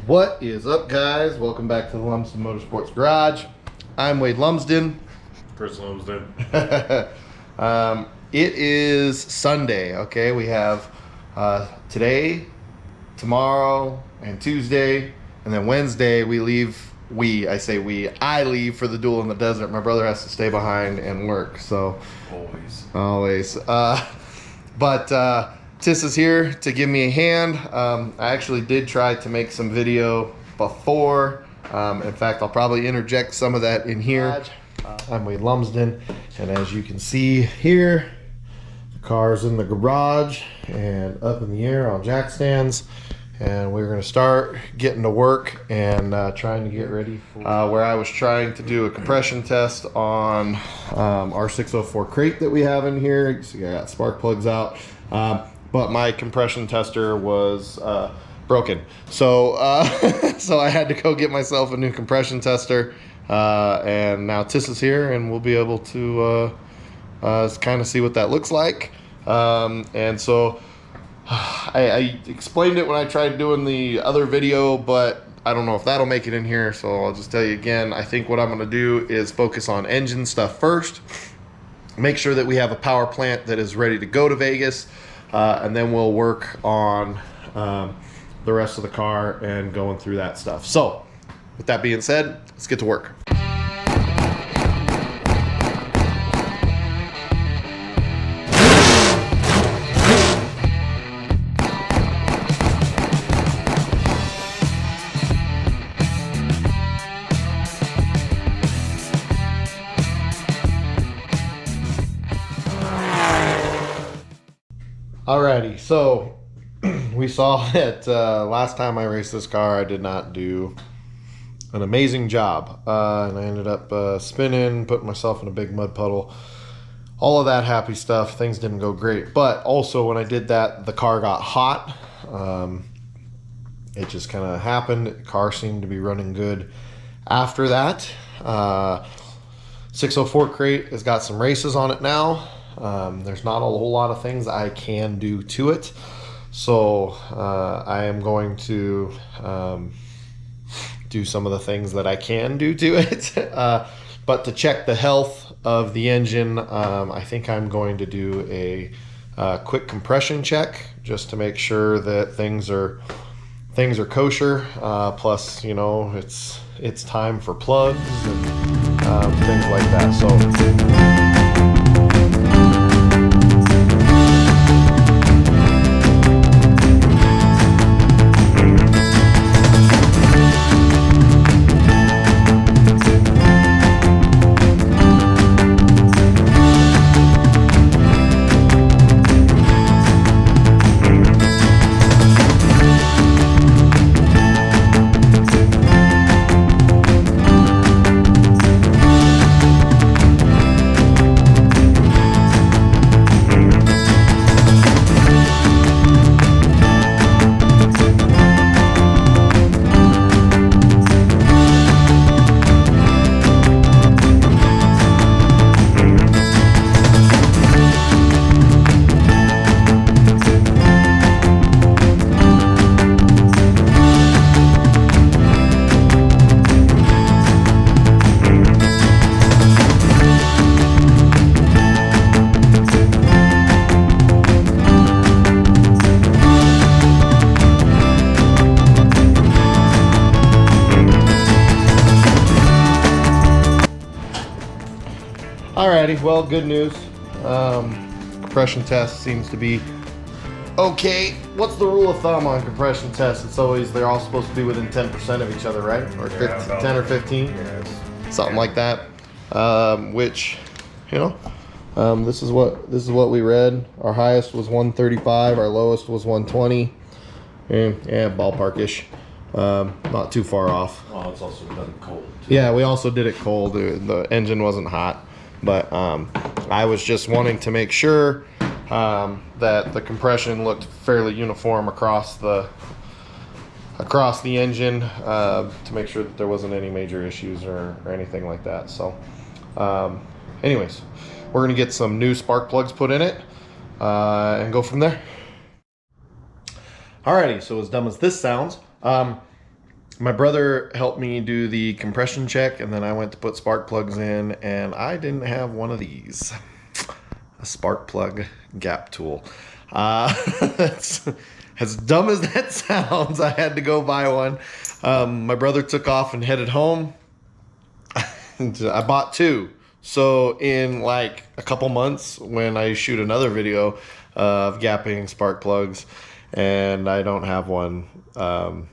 What is up, guys? Welcome back to the Lumsden Motorsports Garage. I'm Wade Lumsden. Chris Lumsden. It is Sunday, okay? We have today, tomorrow, and Tuesday, and then Wednesday we leave. I leave for the Duel in the Desert. My brother has to stay behind and work, so always. But Tiss is here to give me a hand. I actually did try to make some video before. In fact, I'll probably interject some of that in here. I'm Wade Lumsden, and as you can see here, the car's in the garage and up in the air on jack stands, and we're going to start getting to work and trying to get ready for where I was trying to do a compression test on our 604 crate that we have in here. You see I got spark plugs out, but my compression tester was broken, so so I had to go get myself a new compression tester. And now Tiss is here, and we'll be able to kind of see what that looks like. And so I explained it when I tried doing the other video, but I don't know if that'll make it in here, so I'll just tell you again. I think what I'm going to do is focus on engine stuff first, make sure that we have a power plant that is ready to go to Vegas, and then we'll work on the rest of the car and going through that stuff. So with that being said, let's get to work. Alrighty, so we saw that last time I raced this car, I did not do an amazing job, and I ended up spinning, putting myself in a big mud puddle, all of that happy stuff. Things didn't go great, but also when I did that, the car got hot. It just kind of happened. The car seemed to be running good after that. 604 crate has got some races on it now. There's not a whole lot of things I can do to it, so I am going to do some of the things that I can do to it. But to check the health of the engine, I think I'm going to do a quick compression check just to make sure that things are kosher. Plus, you know, it's time for plugs and things like that. So. Alrighty, well, good news. Compression test seems to be okay. What's the rule of thumb on compression tests? It's always, they're all supposed to be within 10% of each other, right? Or 10 or 15? Yes. Something like that. Which, you know, this is what we read. Our highest was 135, our lowest was 120. Yeah, ballpark-ish. Not too far off. Well, it's also done cold, too. Yeah, we also did it cold. The engine wasn't hot. But I was just wanting to make sure that the compression looked fairly uniform across the engine, to make sure that there wasn't any major issues or anything like that. So anyways, we're going to get some new spark plugs put in it and go from there. Alrighty, so as dumb as this sounds, My brother helped me do the compression check, and then I went to put spark plugs in, and I didn't have one of these. A spark plug gap tool. That's, as dumb as that sounds, I had to go buy one. My brother took off and headed home. I bought two. So in like a couple months, when I shoot another video of gapping spark plugs and I don't have one,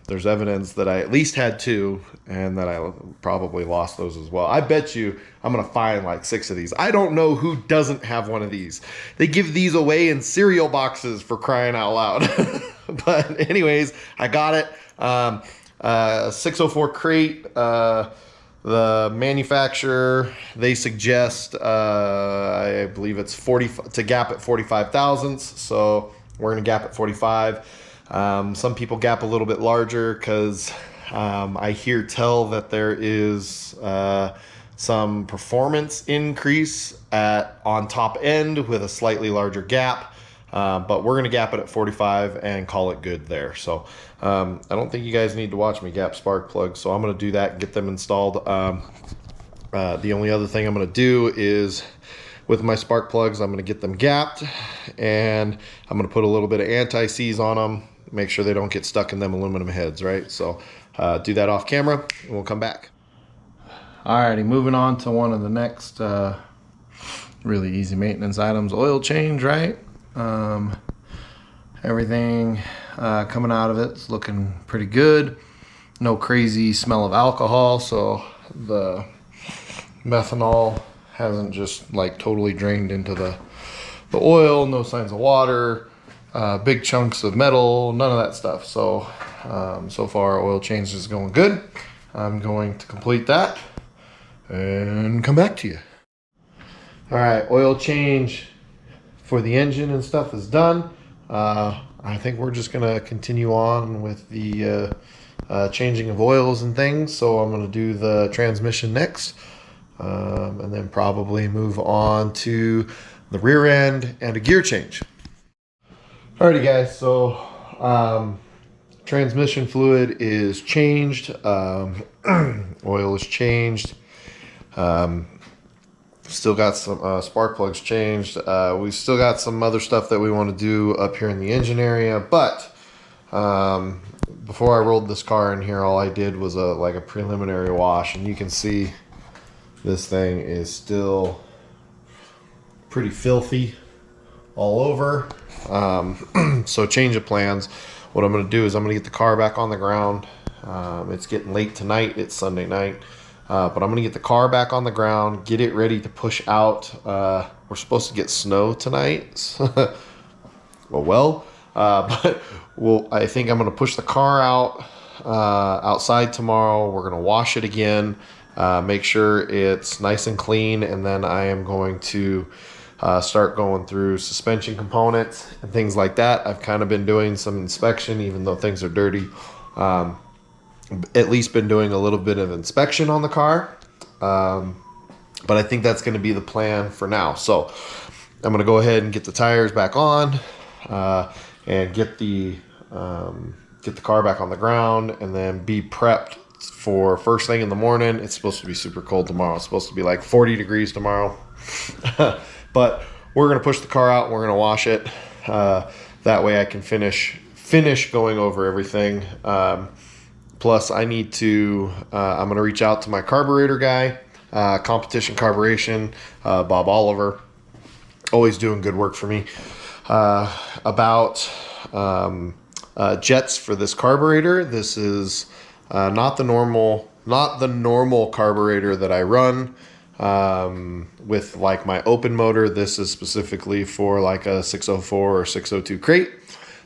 there's evidence that I at least had two and that I probably lost those as well. I bet you I'm going to find like 6 of these. I don't know who doesn't have one of these. They give these away in cereal boxes, for crying out loud. But anyways, I got it. 604 crate. The manufacturer, they suggest, I believe it's 40 to gap at 45 thousandths. So we're going to gap at 45. Some people gap a little bit larger because I hear tell that there is some performance increase on top end with a slightly larger gap. But we're going to gap it at 45 and call it good there. So I don't think you guys need to watch me gap spark plugs. So I'm going to do that and get them installed. The only other thing I'm going to do is with my spark plugs, I'm going to get them gapped, and I'm going to put a little bit of anti-seize on them, make sure they don't get stuck in them aluminum heads, right? So do that off camera and we'll come back. Alrighty, moving on to one of the next really easy maintenance items, oil change, right? Everything coming out of it's looking pretty good. No crazy smell of alcohol, so the methanol hasn't just like totally drained into the oil. No signs of water, big chunks of metal, none of that stuff. So so far oil change is going good. I'm going to complete that and come back to you. All right, oil change for the engine and stuff is done. I think we're just gonna continue on with the changing of oils and things. So I'm gonna do the transmission next, and then probably move on to the rear end and a gear change. Alrighty guys, so transmission fluid is changed, oil is changed, still got some spark plugs changed. We've still got some other stuff that we want to do up here in the engine area, but before I rolled this car in here, all I did was like a preliminary wash, and you can see this thing is still pretty filthy all over. So change of plans. What I'm going to do is I'm going to get the car back on the ground. It's getting late tonight. It's Sunday night. But I'm going to get the car back on the ground, get it ready to push out. We're supposed to get snow tonight. But I think I'm going to push the car out outside tomorrow. We're going to wash it again, make sure it's nice and clean, and then I am going to start going through suspension components and things like that. I've kind of been doing some inspection, even though things are dirty. At least been doing a little bit of inspection on the car, but I think that's going to be the plan for now. So I'm going to go ahead and get the tires back on, and get the car back on the ground, and then be prepped for first thing in the morning. It's supposed to be super cold tomorrow. It's supposed to be like 40 degrees tomorrow. But we're going to push the car out and we're going to wash it. That way I can finish going over everything. Plus I need to, I'm going to reach out to my carburetor guy, Competition Carburation, Bob Oliver, always doing good work for me, about jets for this carburetor. This is not the normal carburetor that I run with like my open motor. This is specifically for like a 604 or 602 crate.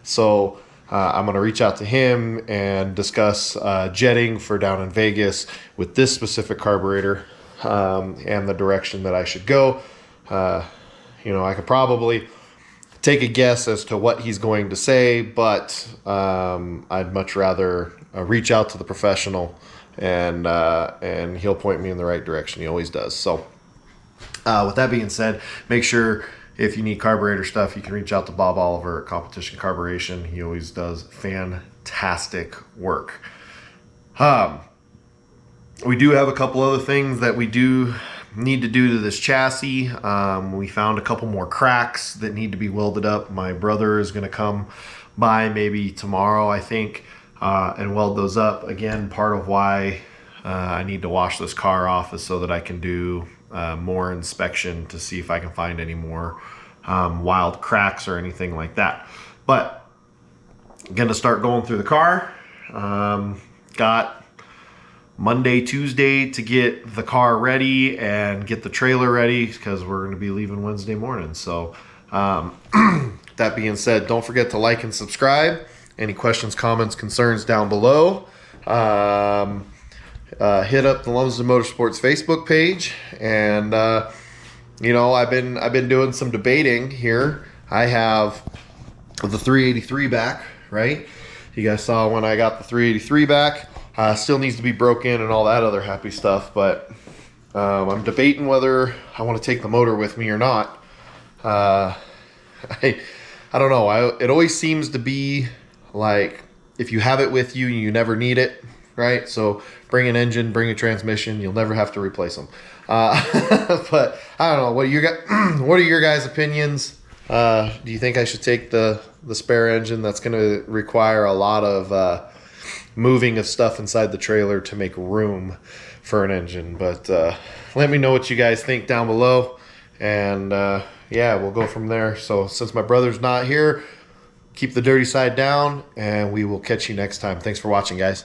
So I'm going to reach out to him and discuss jetting for down in Vegas with this specific carburetor, and the direction that I should go. I could probably take a guess as to what he's going to say, but I'd much rather reach out to the professional, and he'll point me in the right direction. He always does. So with that being said, make sure if you need carburetor stuff, you can reach out to Bob Oliver at Competition Carburation. He always does fantastic work. We do have a couple other things that we do need to do to this chassis. We found a couple more cracks that need to be welded up. My brother is going to come by maybe tomorrow, I think, and weld those up. Again, part of why I need to wash this car off is so that I can do more inspection to see if I can find any more wild cracks or anything like that. But I'm going to start going through the car. Got Monday, Tuesday to get the car ready and get the trailer ready because we're going to be leaving Wednesday morning. So that being said, don't forget to like and subscribe. Any questions, comments, concerns down below. Hit up the Lumsden Motorsports Facebook page. And, you know, I've been doing some debating here. I have the 383 back, right? You guys saw when I got the 383 back. Still needs to be broken and all that other happy stuff, but I'm debating whether I want to take the motor with me or not. I don't know. It always seems to be like if you have it with you, you never need it, right? So bring an engine, bring a transmission, you'll never have to replace them. But I don't know. What are your guys' opinions? Do you think I should take the spare engine? That's going to require a lot of moving of stuff inside the trailer to make room for an engine. But let me know what you guys think down below, and yeah, we'll go from there. So since my brother's not here, keep the dirty side down, and we will catch you next time. Thanks for watching, guys.